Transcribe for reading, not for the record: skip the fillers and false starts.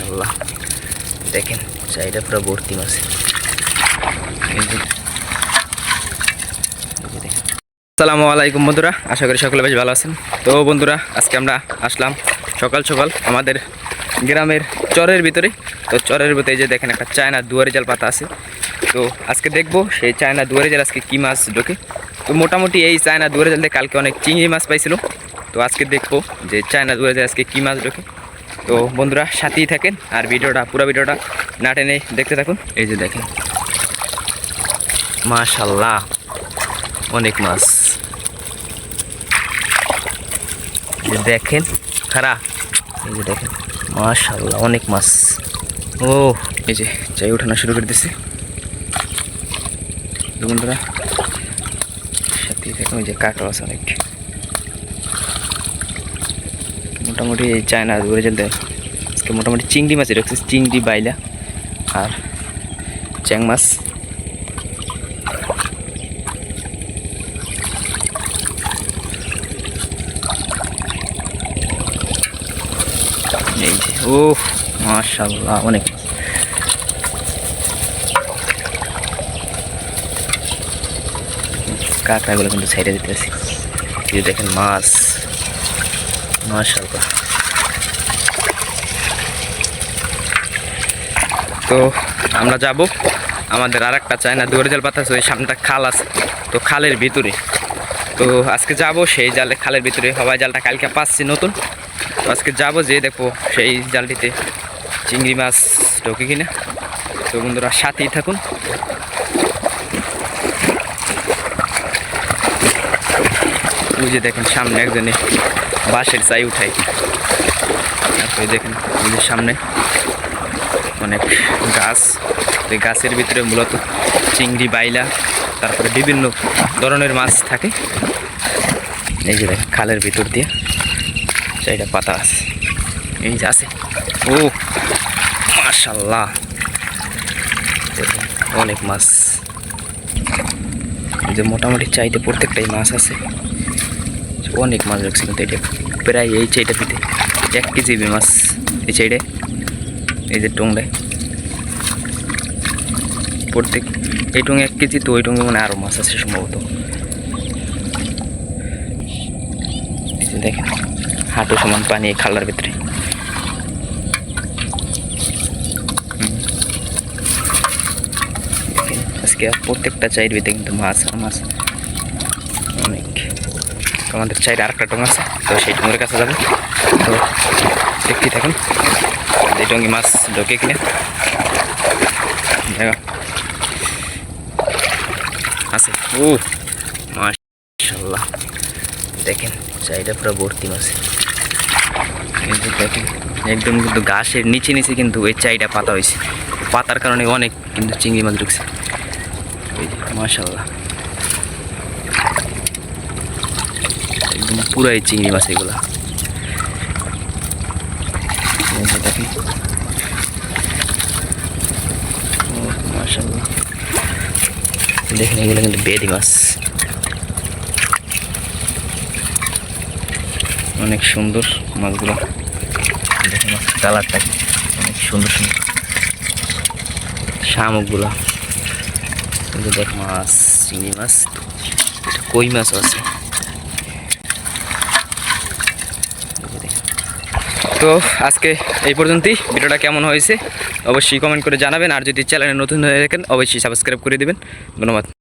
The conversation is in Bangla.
মাশাআল্লাহ দেখেন চাইটা পুরো ভর্তি মাছে। আসসালামু আলাইকুম বন্ধুরা, আশা করি সকলে বেশ ভালো আছেন। তো বন্ধুরা আজকে আমরা আসলাম সকাল সকাল আমাদের গ্রামের চরের ভিতরে। তো চরের ভিতরে যে দেখেন একটা চায়না দুয়ারি জাল পাতা আছে। তো আজকে দেখবো সেই চায়না দুয়ারি জাল আজকে কী মাছ ঢোকে। তো মোটামুটি এই চায়না দুয়ারি জাল দিয়ে কালকে অনেক চিংড়ি মাছ পাইছিল। তো আজকে দেখবো যে চায়না দুয়ারি জাল আজকে কী মাছ ঢোকে। তো বন্ধুরা সাথেই থাকেন আর পুরো ভিডিওটা না টেনে দেখতে থাকুন। এই যে দেখেন মাশাআল্লাহ অনেক মাছ, দেখেন খারাপ, এই যে দেখেন মাশাআল্লাহ অনেক মাছ। ও এই যে চাই উঠানো শুরু করে দিছে বন্ধুরা, সাথেই দেখুন ওই যে কাঁকড়া আছে অনেক। মোটামুটি এই চায়না দুয়ারি জাল দেয় আজকে মোটামুটি চিংড়ি মাছই রাখছে, চিংড়ি বাইলা আর চ্যাং মাছ। এই যে ও মাশাআল্লাহ অনেক কাঁকড়াগুলো কিন্তু সাইডে দিতে আছি। এই দেখেন মাছ মাশাআল্লাহ। তো আমরা যাব আমাদের আর একটা চায়না দুয়ারি জাল পাতা আছে, ওই সামনেটা খাল আছে, তো খালের ভিতরে। তো আজকে যাব সেই জালে, খালের ভিতরে হওয়া জালটা কালকে পাচ্ছি নতুন। তো আজকে যাবো যে দেখবো সেই জালটিতে চিংড়ি মাছ ঢোকে কিনা। তো বন্ধুরা সাথেই থাকুন। ওই যে দেখেন সামনে একজনে বাঁশের চাই উঠাই, তারপরে দেখেন ওই যে সামনে অনেক গাছ, ওই গাছের ভিতরে মূলত চিংড়ি বাইলা তারপরে বিভিন্ন ধরনের মাছ থাকে। এই যে দেখেন খালের ভিতর দিয়ে চাইটা পাতা আছে, এই যে আছে। ও মাশাআল্লাহ অনেক মাছ, যে মোটামুটি চাইতে প্রত্যেকটাই মাছ আছে, অনেক মাছ রাখছে কিন্তু এটা প্রায় এই চাইটা দিতে 1 কেজি মাছ। এই চাইডে এই যে টুংটায় প্রত্যেক এই টুঙে 1 কেজি, তো ওই টুঙে মানে আরও মাছ আছে সম্ভবত। দেখেন হাঁটু সমান পানি এই খালার ভিতরে। আজকে প্রত্যেকটা চাইর ভিতরে কিন্তু মাছ আর মাছ অনেক। আমাদের চাইরে আরেকটা টং আছে, তো সেই টঙের কাছে যাবে। তো দেখতেই থাকুন এই টঙ্গি মাছ ঢোকে কিনা। আছে ও মাশাআল্লাহ দেখেন চাইটা পুরো ভর্তি মাছে। কিন্তু দেখেন একদম কিন্তু ঘাসের নিচে নিচে কিন্তু এই চাইটা পাতা হয়েছে, পাতার কারণে অনেক কিন্তু চিংড়ি মাছ ঢুকছে। এই যে মাশাআল্লাহ একদম পুরাই চিংড়ি মাছ এগুলা। দেখেন ও মাশাআল্লাহ দেখেন এগুলো কিন্তু বেদি মাছ, অনেক সুন্দর মাছগুলো। দেখেন মাছ কালারটা অনেক সুন্দর সুন্দর, শামুকগুলো দেখ মাছ চিংড়ি মাছ, এটা কই মাছ আছে। তো আজকে এই পর্যন্তই, ভিডিওটা কেমন হয়েছে অবশ্যই কমেন্ট করে জানাবেন, আর যদি চ্যানেলে নতুন হয়ে থাকেন অবশ্যই সাবস্ক্রাইব করে দেবেন। ধন্যবাদ।